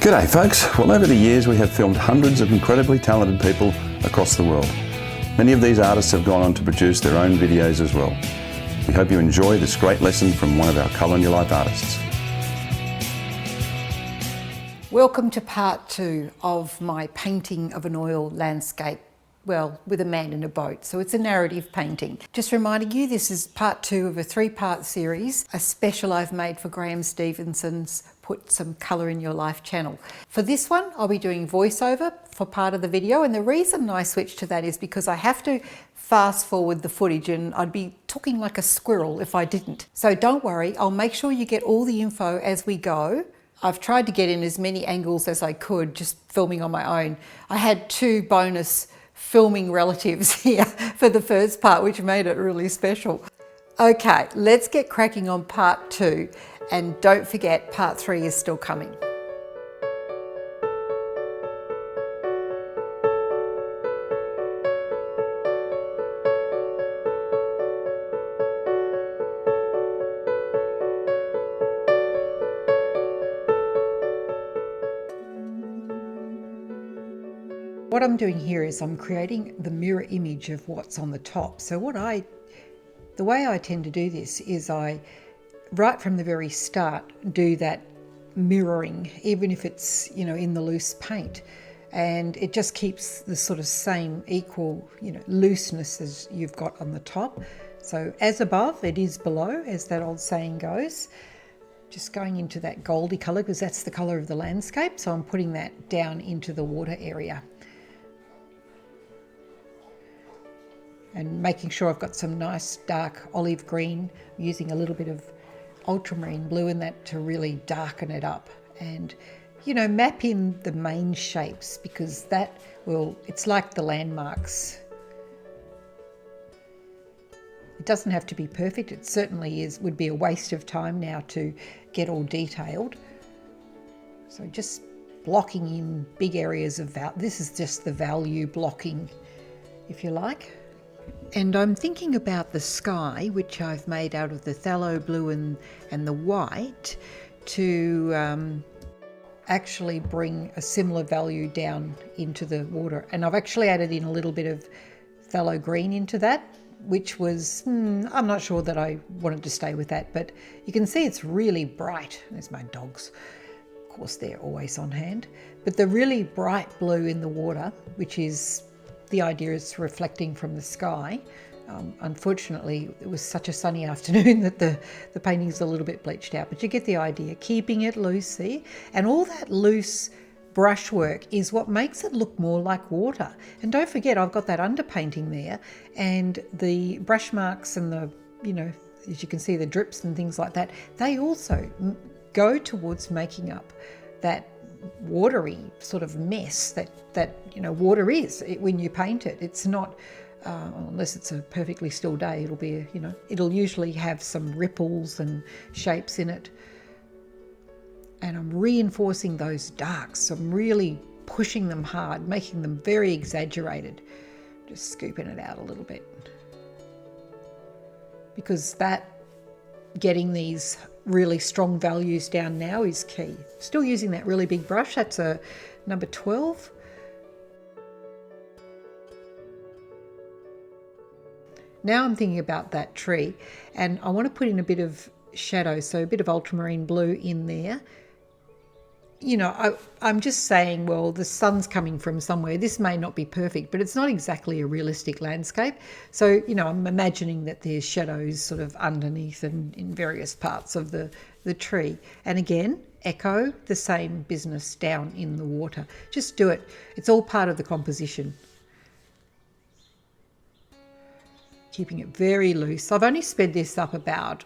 G'day folks. Well, over the years we have filmed hundreds of incredibly talented people across the world. Many of these artists have gone on to produce their own videos as well. We hope you enjoy this great lesson from one of our Colour in Your Life artists. Welcome to part 2 of my painting of an oil landscape, well, with a man in a boat. So it's a narrative painting. Just reminding you, this is part 2 of a 3-part series, a special I've made for Graham Stevenson's Put Some Colour in Your Life channel. For this one, I'll be doing voiceover for part of the video, and the reason I switched to that is because I have to fast forward the footage and I'd be talking like a squirrel if I didn't. So don't worry, I'll make sure you get all the info as we go. I've tried to get in as many angles as I could, just filming on my own. I had 2 bonus filming relatives here for the first part, which made it really special. Okay, let's get cracking on part 2, and don't forget part 3 is still coming. What I'm doing here is I'm creating the mirror image of what's on the top. So the way I tend to do this is I, right from the very start, do that mirroring, even if it's, in the loose paint. And it just keeps the sort of same equal, looseness as you've got on the top. So as above, it is below, as that old saying goes. Just going into that goldy colour because that's the colour of the landscape. So I'm putting that down into the water area. And making sure I've got some nice dark olive green, using a little bit of ultramarine blue in that to really darken it up. And, map in the main shapes, because it's like the landmarks. It doesn't have to be perfect. It certainly would be a waste of time now to get all detailed. So just blocking in big areas of this is just the value blocking, if you like. And I'm thinking about the sky, which I've made out of the phthalo blue and the white, to actually bring a similar value down into the water. And I've actually added in a little bit of phthalo green into that, which was, I'm not sure that I wanted to stay with that, but you can see it's really bright. There's my dogs. Of course, they're always on hand. But the really bright blue in the water, which is the idea is reflecting from the sky. Unfortunately, it was such a sunny afternoon that the painting's a little bit bleached out, but you get the idea. Keeping it loose, see? And all that loose brushwork is what makes it look more like water. And don't forget, I've got that underpainting there, and the brush marks and the, as you can see, the drips and things like that, they also go towards making up that watery sort of mess that water is when you paint it. It's not unless it's a perfectly still day, it'll be it'll usually have some ripples and shapes in it. And I'm reinforcing those darks. So I'm really pushing them hard, making them very exaggerated, just scooping it out a little bit, because getting these really strong values down now is key. Still using that really big brush, that's a number 12. Now I'm thinking about that tree, and I want to put in a bit of shadow, so a bit of ultramarine blue in there. I'm just saying, well, the sun's coming from somewhere. This may not be perfect, but it's not exactly a realistic landscape. So, I'm imagining that there's shadows sort of underneath and in various parts of the tree. And again, echo the same business down in the water. Just do it. It's all part of the composition. Keeping it very loose. I've only sped this up about,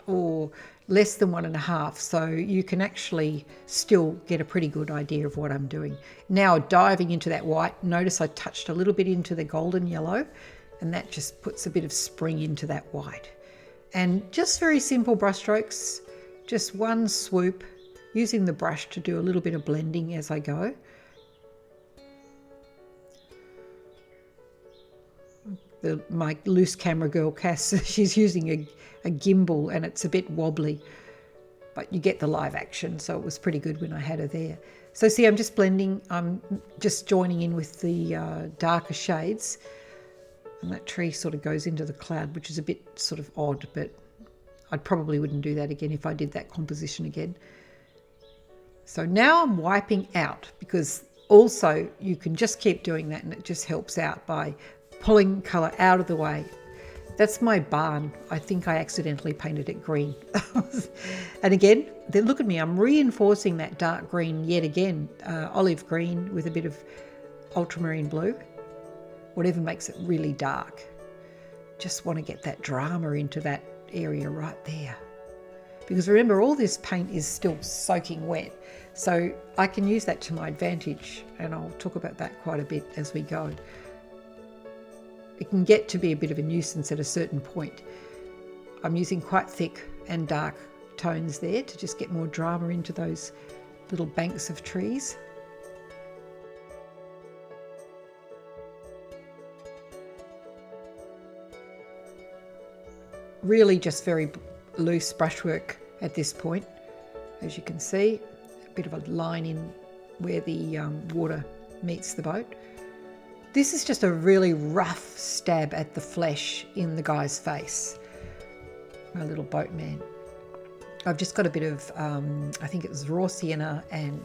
less than 1.5, so you can actually still get a pretty good idea of what I'm doing. Now diving into that white, notice I touched a little bit into the golden yellow, and that just puts a bit of spring into that white. And just very simple brush strokes, just one swoop, using the brush to do a little bit of blending as I go. My loose camera girl, Cass, she's using a gimbal and it's a bit wobbly, but you get the live action, so it was pretty good when I had her there. So see, I'm just blending, I'm just joining in with the darker shades. And that tree sort of goes into the cloud, which is a bit sort of odd, but I probably wouldn't do that again if I did that composition again. So now I'm wiping out, because also you can just keep doing that and it just helps out by pulling colour out of the way. That's my barn. I think I accidentally painted it green. And again, look at me, I'm reinforcing that dark green yet again, olive green with a bit of ultramarine blue, whatever makes it really dark. Just want to get that drama into that area right there. Because remember, all this paint is still soaking wet, so I can use that to my advantage, and I'll talk about that quite a bit as we go. It can get to be a bit of a nuisance at a certain point. I'm using quite thick and dark tones there to just get more drama into those little banks of trees. Really just very loose brushwork at this point, as you can see. A bit of a line in where the water meets the boat. This is just a really rough stab at the flesh in the guy's face, my little boatman. I've just got a bit of, I think it was raw sienna and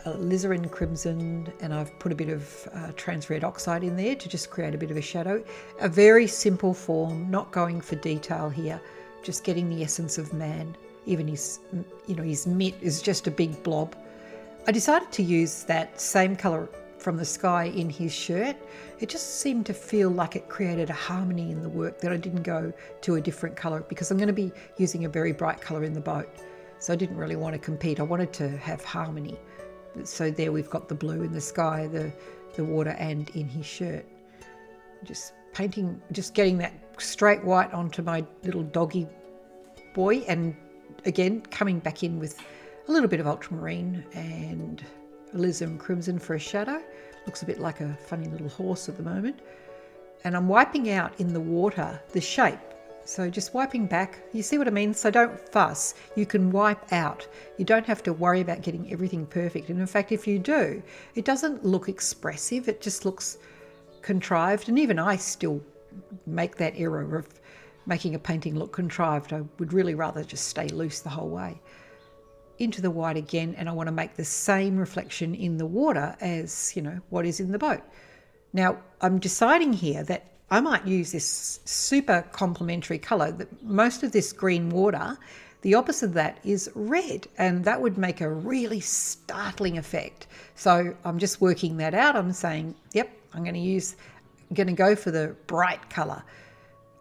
alizarin crimson, and I've put a bit of trans red oxide in there to just create a bit of a shadow. A very simple form, not going for detail here, just getting the essence of man. Even his, his mitt is just a big blob. I decided to use that same colour from the sky in his shirt. It just seemed to feel like it created a harmony in the work, that I didn't go to a different colour, because I'm going to be using a very bright colour in the boat. So I didn't really want to compete. I wanted to have harmony. So there we've got the blue in the sky, the water, and in his shirt. Just painting, just getting that straight white onto my little doggy boy, and again coming back in with a little bit of ultramarine and alizarin crimson for a shadow. Looks a bit like a funny little horse at the moment. And I'm wiping out in the water the shape. So just wiping back, you see what I mean? So don't fuss, you can wipe out. You don't have to worry about getting everything perfect. And in fact, if you do, it doesn't look expressive, it just looks contrived. And even I still make that error of making a painting look contrived. I would really rather just stay loose the whole way. Into the white again, and I want to make the same reflection in the water as, what is in the boat. Now, I'm deciding here that I might use this super complementary colour. That most of this green water, the opposite of that is red, and that would make a really startling effect. So I'm just working that out. I'm saying, yep, I'm going to go for the bright colour.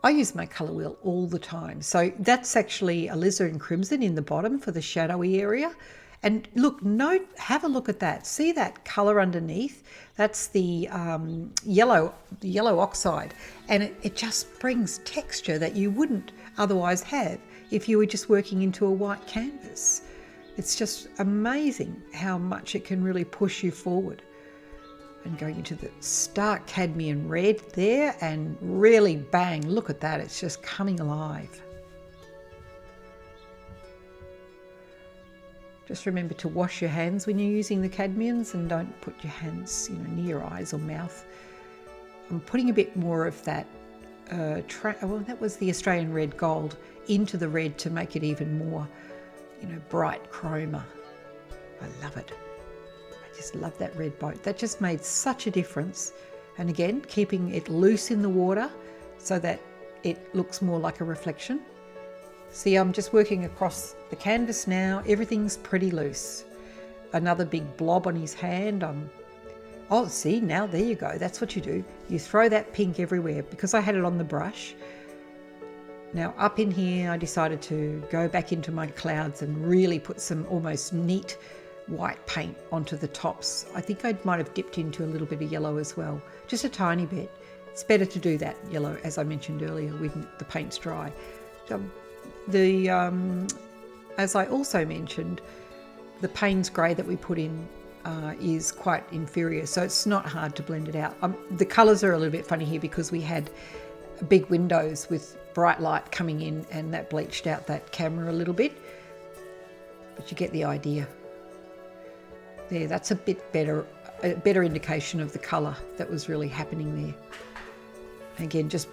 I use my colour wheel all the time. So that's actually alizarin crimson in the bottom for the shadowy area. And look, have a look at that. See that colour underneath? That's the yellow oxide. And it just brings texture that you wouldn't otherwise have if you were just working into a white canvas. It's just amazing how much it can really push you forward. And going into the stark cadmium red there, and really bang, look at that, it's just coming alive. Just remember to wash your hands when you're using the cadmiums, and don't put your hands near your eyes or mouth. I'm putting a bit more of that, that was the Australian red gold, into the red to make it even more, bright chroma. I love it. Just love that red boat. That just made such a difference. And again, keeping it loose in the water so that it looks more like a reflection. See, I'm just working across the canvas now. Everything's pretty loose. Another big blob on his hand. Oh, see, now there you go. That's what you do. You throw that pink everywhere. Because I had it on the brush. Now up in here, I decided to go back into my clouds and really put some almost neat white paint onto the tops. I think I might have dipped into a little bit of yellow as well, just a tiny bit. It's better to do that yellow, as I mentioned earlier, when the paint's dry. As I also mentioned, the Payne's grey that we put in is quite inferior, so it's not hard to blend it out. The colours are a little bit funny here because we had big windows with bright light coming in, and that bleached out that camera a little bit, but you get the idea. There, that's a better indication of the colour that was really happening there. Again, just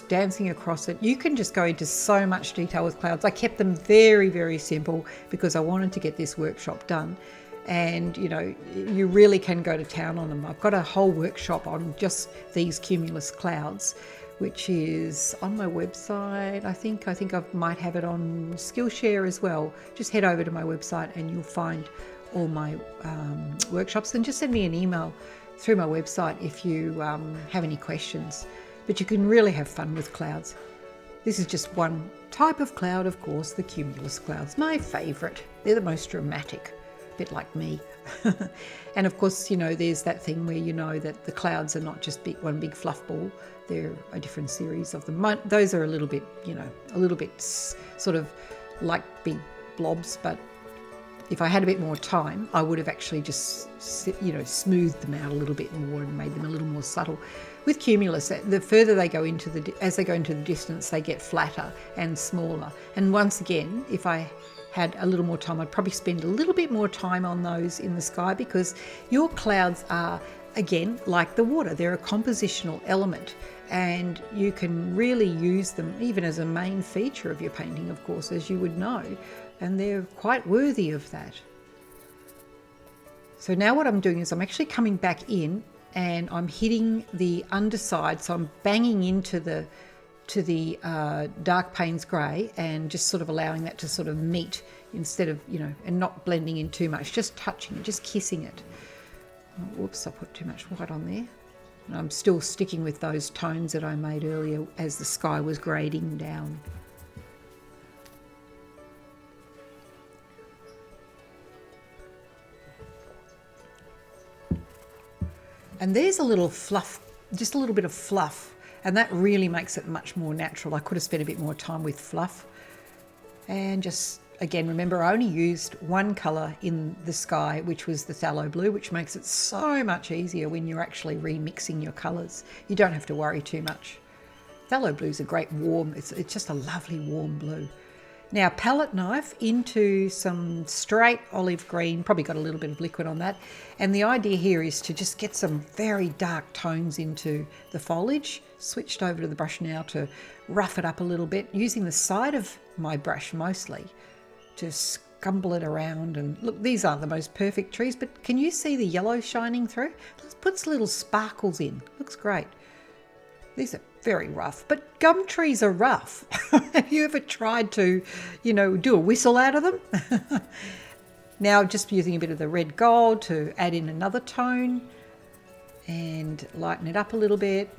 dancing across it. You can just go into so much detail with clouds. I kept them very, very simple because I wanted to get this workshop done. And, you know, you really can go to town on them. I've got a whole workshop on just these cumulus clouds, which is on my website. I think I might have it on Skillshare as well. Just head over to my website and you'll find all my workshops, and just send me an email through my website if you have any questions. But you can really have fun with clouds. This is just one type of cloud, of course, the cumulus clouds. My favourite. They're the most dramatic, a bit like me. And of course, you know, there's that thing where you know that the clouds are not just one big fluff ball. They're a different series of them. Those are a little bit, you know, a little bit sort of like big blobs, but if I had a bit more time, I would have actually just, you know, smoothed them out a little bit more and made them a little more subtle. With cumulus, the further they go as they go into the distance, they get flatter and smaller. And once again, if I had a little more time, I'd probably spend a little bit more time on those in the sky, because your clouds are, again, like the water. They're a compositional element, and you can really use them even as a main feature of your painting, of course, as you would know, and they're quite worthy of that. So now what I'm doing is I'm actually coming back in and I'm hitting the underside, so I'm banging into the dark Payne's grey and just sort of allowing that to sort of meet instead of, you know, and not blending in too much, just touching it, just kissing it. Oh, whoops, I put too much white on there. And I'm still sticking with those tones that I made earlier as the sky was grading down. And there's a little fluff, just a little bit of fluff, and that really makes it much more natural. I could have spent a bit more time with fluff. And just, again, remember, I only used one colour in the sky, which was the phthalo blue, which makes it so much easier when you're actually remixing your colours. You don't have to worry too much. Phthalo blue is a great warm, it's just a lovely warm blue. Now, palette knife into some straight olive green, probably got a little bit of liquid on that. And the idea here is to just get some very dark tones into the foliage. Switched over to the brush now to rough it up a little bit, using the side of my brush mostly to scumble it around. And look, these aren't the most perfect trees, but can you see the yellow shining through? Let's put some little sparkles in. Looks great. These are very rough, but gum trees are rough. Have you ever tried to, you know, do a whistle out of them? Now just using a bit of the red gold to add in another tone and lighten it up a little bit.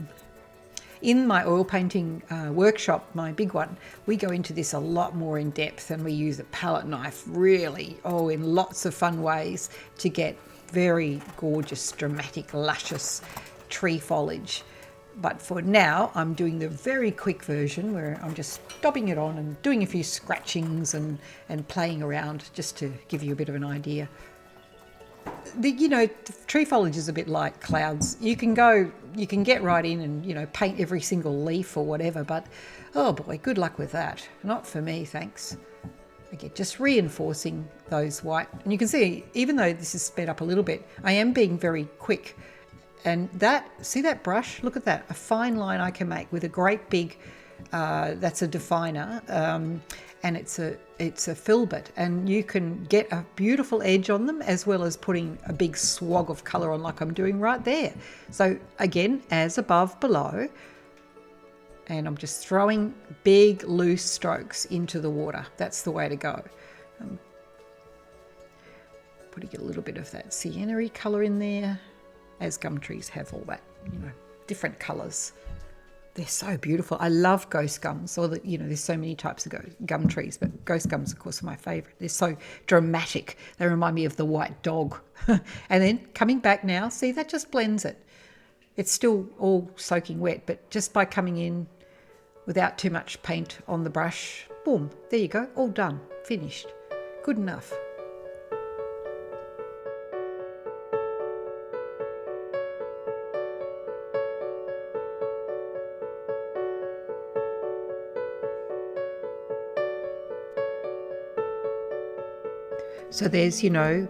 In my oil painting workshop, my big one, we go into this a lot more in depth, and we use a palette knife really, in lots of fun ways to get very gorgeous, dramatic, luscious tree foliage. But for now, I'm doing the very quick version where I'm just stopping it on and doing a few scratchings and playing around just to give you a bit of an idea. You know, tree foliage is a bit like clouds. You can get right in and, you know, paint every single leaf or whatever, but oh boy, good luck with that. Not for me, thanks. Again, just reinforcing those white. And you can see, even though this is sped up a little bit, I am being very quick. And see that brush? Look at that, a fine line I can make with a great big, that's a definer, and it's a filbert, and you can get a beautiful edge on them as well as putting a big swag of colour on like I'm doing right there. So again, as above, below, and I'm just throwing big loose strokes into the water. That's the way to go. Putting a little bit of that sienna-y colour in there, as gum trees have all that, you know, different colours. They're so beautiful. I love ghost gums, or you know, there's so many types of gum trees, but ghost gums, of course, are my favourite. They're so dramatic. They remind me of the white dog. And then coming back now, see, that just blends it. It's still all soaking wet, but just by coming in without too much paint on the brush, boom, there you go, all done, finished. Good enough. So there's,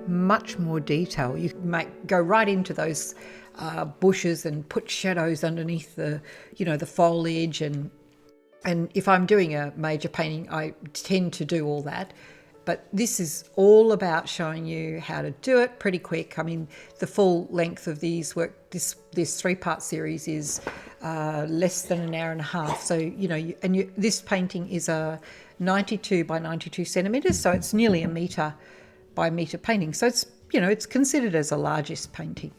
much more detail. You can go right into those bushes and put shadows underneath the foliage. And if I'm doing a major painting, I tend to do all that. But this is all about showing you how to do it pretty quick. I mean, the full length of this 3-part series is less than an hour and a half. So, this painting is a 92 by 92 centimetres, so it's nearly a metre by metre painting. So it's considered as a largest painting.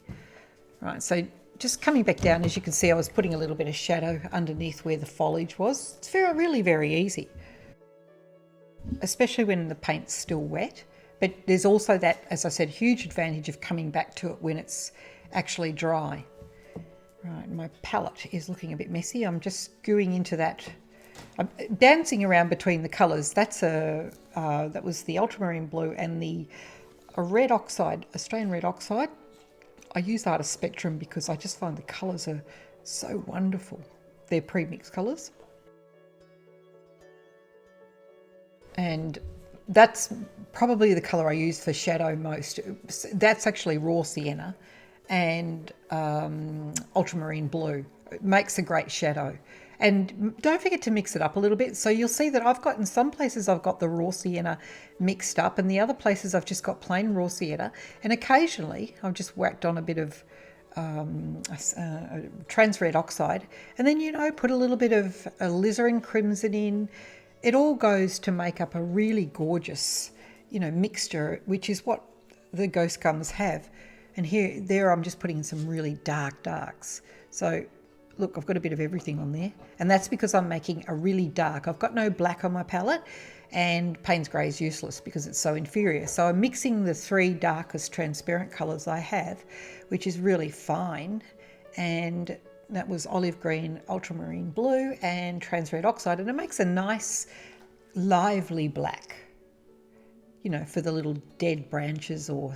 Right, so just coming back down, as you can see, I was putting a little bit of shadow underneath where the foliage was. It's really very easy, especially when the paint's still wet. But there's also that, as I said, huge advantage of coming back to it when it's actually dry. Right, my palette is looking a bit messy. I'm just gooing into that. I'm dancing around between the colours. That was the ultramarine blue and a red oxide, Australian red oxide. I use Artist Spectrum because I just find the colours are so wonderful. They're pre-mixed colours. And that's probably the colour I use for shadow most. That's actually raw sienna and ultramarine blue. It makes a great shadow. And don't forget to mix it up a little bit. So you'll see that in some places I've got the raw sienna mixed up, and the other places I've just got plain raw sienna. And occasionally I've just whacked on a bit of trans red oxide, and then put a little bit of alizarin crimson in. It all goes to make up a really gorgeous mixture, which is what the ghost gums have. And there I'm just putting in some really dark darks. So look, I've got a bit of everything on there, and that's because I'm making a really dark. I've got no black on my palette, and Payne's Grey is useless because it's so inferior. So I'm mixing the 3 darkest transparent colours I have, which is really fine. And that was olive green, ultramarine blue, and trans red oxide, and it makes a nice, lively black, for the little dead branches or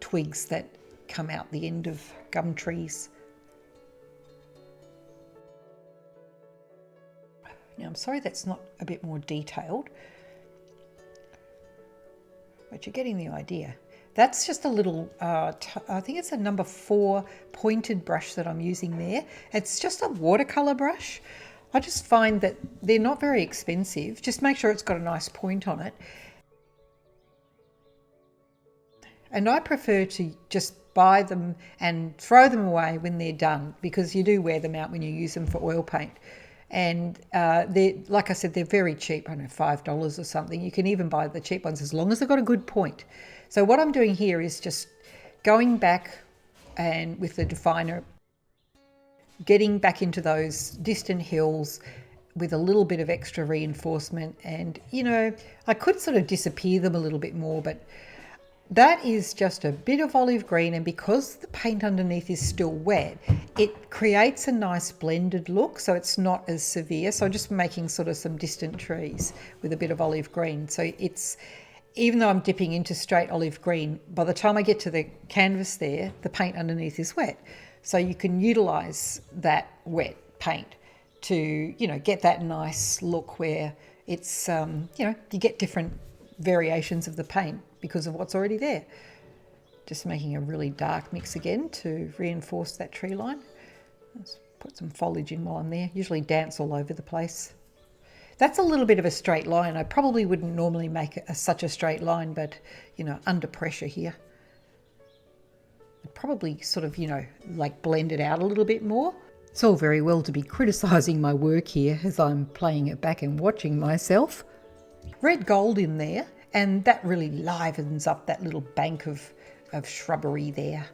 twigs that come out the end of gum trees. Now, I'm sorry that's not a bit more detailed, but you're getting the idea. That's just a little, I think it's a number 4 pointed brush that I'm using there. It's just a watercolour brush. I just find that they're not very expensive. Just make sure it's got a nice point on it. And I prefer to just buy them and throw them away when they're done, because you do wear them out when you use them for oil paint. And like I said, they're very cheap. I don't know, $5 or something. You can even buy the cheap ones as long as they've got a good point. So what I'm doing here is just going back and with the definer, getting back into those distant hills with a little bit of extra reinforcement. And, I could sort of disappear them a little bit more, but that is just a bit of olive green, and because the paint underneath is still wet, it creates a nice blended look, so it's not as severe. So I'm just making sort of some distant trees with a bit of olive green. So even though I'm dipping into straight olive green, by the time I get to the canvas there, the paint underneath is wet. So you can utilise that wet paint to, get that nice look where it's, you get different variations of the paint because of what's already there. Just making a really dark mix again to reinforce that tree line. Let's put some foliage in while I'm there. Usually dance all over the place. That's a little bit of a straight line. I probably wouldn't normally make such a straight line, but, under pressure here. I'd probably sort of, like blend it out a little bit more. It's all very well to be criticising my work here as I'm playing it back and watching myself. Red gold in there, and that really livens up that little bank of shrubbery there.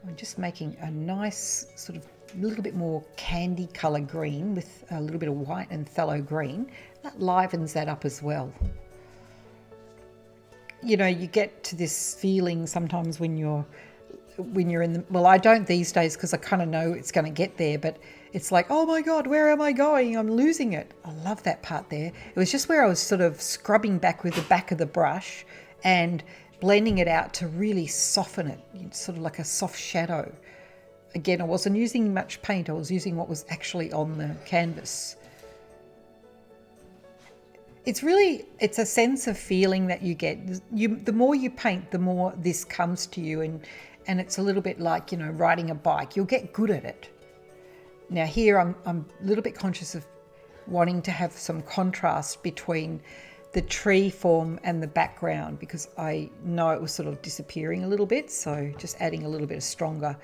I'm just making a nice sort of little bit more candy colour green with a little bit of white and phthalo green. That livens that up as well. You get to this feeling sometimes when you're in the, well, I don't these days because I kind of know it's going to get there, but it's like, oh my God, where am I going? I'm losing it. I love that part there. It was just where I was sort of scrubbing back with the back of the brush and blending it out to really soften it, sort of like a soft shadow. Again, I wasn't using much paint. I was using what was actually on the canvas. it's a sense of feeling that you get. The more you paint, the more this comes to you, and it's a little bit like, you know, riding a bike. You'll get good at it. Now here I'm a little bit conscious of wanting to have some contrast between the tree form and the background, because I know it was sort of disappearing a little bit. So just adding a little bit of stronger.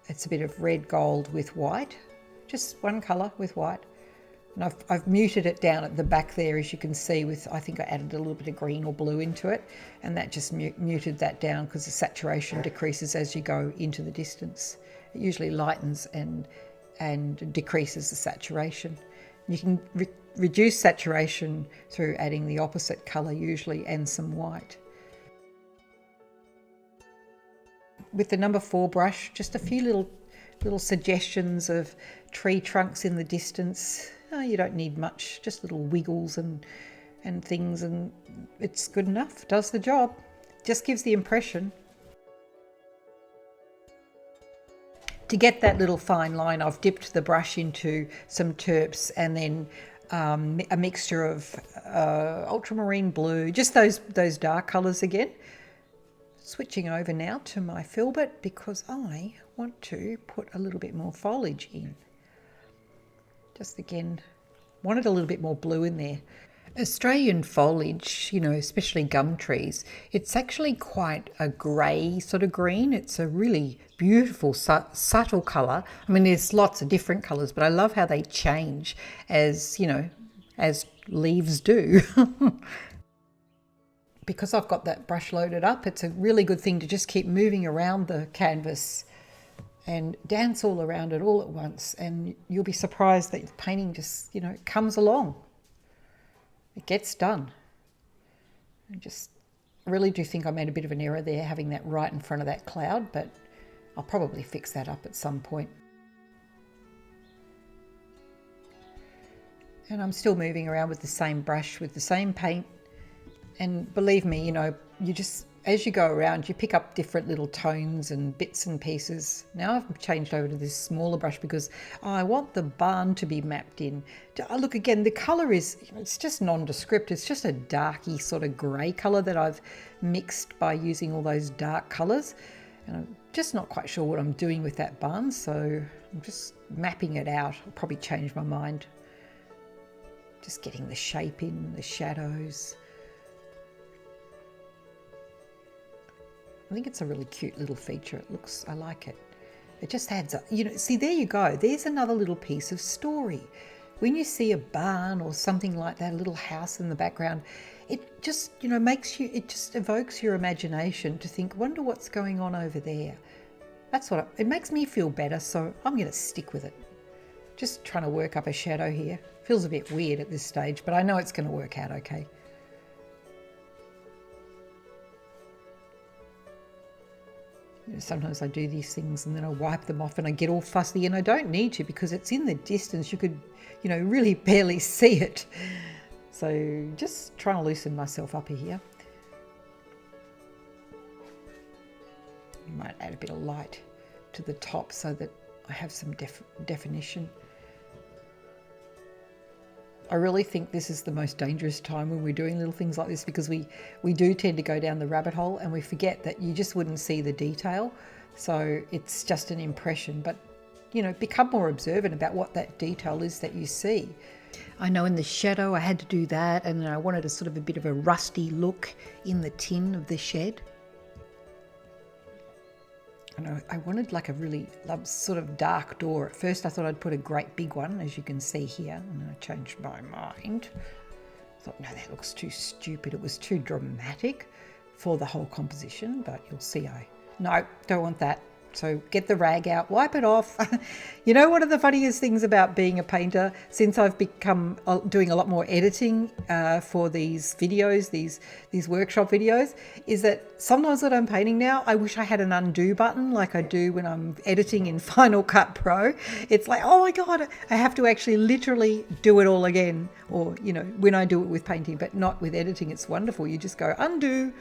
It's a bit of red gold with white, just one colour with white. And I've muted it down at the back there, as you can see, with, I think I added a little bit of green or blue into it, and that just muted that down because the saturation decreases as you go into the distance. It usually lightens and decreases the saturation. You can reduce saturation through adding the opposite colour usually, and some white. With the number 4 brush, just a few little suggestions of tree trunks in the distance. You don't need much, just little wiggles and things, and it's good enough. Does the job. Just gives the impression. To get that little fine line, I've dipped the brush into some terps and then a mixture of ultramarine blue, just those dark colours again. Switching over now to my filbert because I want to put a little bit more foliage in. Just again, wanted a little bit more blue in there. Australian foliage, you know, especially gum trees, it's actually quite a grey sort of green. It's a really beautiful, subtle colour. I mean, there's lots of different colours, but I love how they change as, you know, as leaves do. Because I've got that brush loaded up, it's a really good thing to just keep moving around the canvas and dance all around it all at once, and you'll be surprised that the painting just, you know, comes along. It gets done. I really do think I made a bit of an error there, having that right in front of that cloud, but I'll probably fix that up at some point. And I'm still moving around with the same brush, with the same paint. And believe me, you know, you just, as you go around, you pick up different little tones and bits and pieces. Now I've changed over to this smaller brush because I want the barn to be mapped in. Look, again, the colour is, it's just nondescript. It's just a darky sort of grey colour that I've mixed by using all those dark colours. And I'm just not quite sure what I'm doing with that barn, so I'm just mapping it out. I'll probably change my mind. Just getting the shape in, the shadows. I think it's a really cute little feature. I like it. It just adds up. You know, see, there you go. There's another little piece of story. When you see a barn or something like that, a little house in the background, it just, you know, it just evokes your imagination to think, wonder what's going on over there. That's it makes me feel better, so I'm going to stick with it. Just trying to work up a shadow here. Feels a bit weird at this stage, but I know it's going to work out okay. Sometimes I do these things and then I wipe them off and I get all fussy, and I don't need to because it's in the distance. You could, you know, really barely see it. So just trying to loosen myself up here. You might add a bit of light to the top so that I have some definition. I really think this is the most dangerous time when we're doing little things like this, because we do tend to go down the rabbit hole and we forget that you just wouldn't see the detail. So it's just an impression, but, you know, become more observant about what that detail is that you see. I know in the shadow I had to do that, and I wanted a sort of a bit of a rusty look in the tin of the shed. And I wanted like a really sort of dark door. At first I thought I'd put a great big one, as you can see here, and then I changed my mind. I thought, no, that looks too stupid. It was too dramatic for the whole composition, but you'll see no, don't want that. So get the rag out, wipe it off. You know, one of the funniest things about being a painter, since I've become doing a lot more editing for these videos, these workshop videos, is that sometimes when I'm painting now, I wish I had an undo button like I do when I'm editing in Final Cut Pro. It's like, oh my God, I have to actually literally do it all again. Or, you know, when I do it with painting, but not with editing, it's wonderful. You just go undo.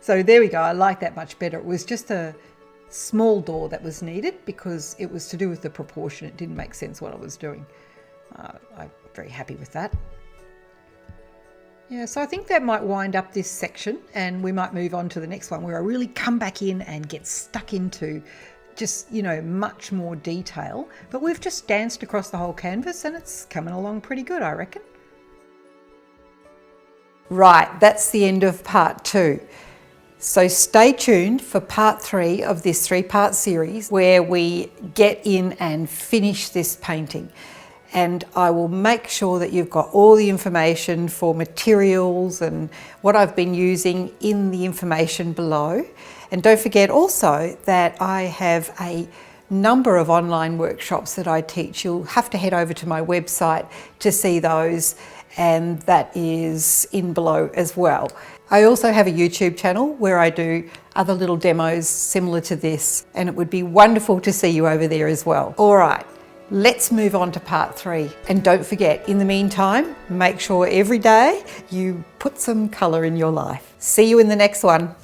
So there we go. I like that much better. It was just a small door that was needed because it was to do with the proportion. It didn't make sense what I was doing. I'm very happy with that. Yeah, so I think that might wind up this section, and we might move on to the next one where I really come back in and get stuck into just, much more detail. But we've just danced across the whole canvas and it's coming along pretty good, I reckon. Right, that's the end of part 2. So stay tuned for part 3 of this 3-part series where we get in and finish this painting. And I will make sure that you've got all the information for materials and what I've been using in the information below. And don't forget also that I have a number of online workshops that I teach. You'll have to head over to my website to see those, and that is in below as well. I also have a YouTube channel where I do other little demos similar to this, and it would be wonderful to see you over there as well. All right. Let's move on to part 3. And don't forget, in the meantime, make sure every day you put some colour in your life. See you in the next one.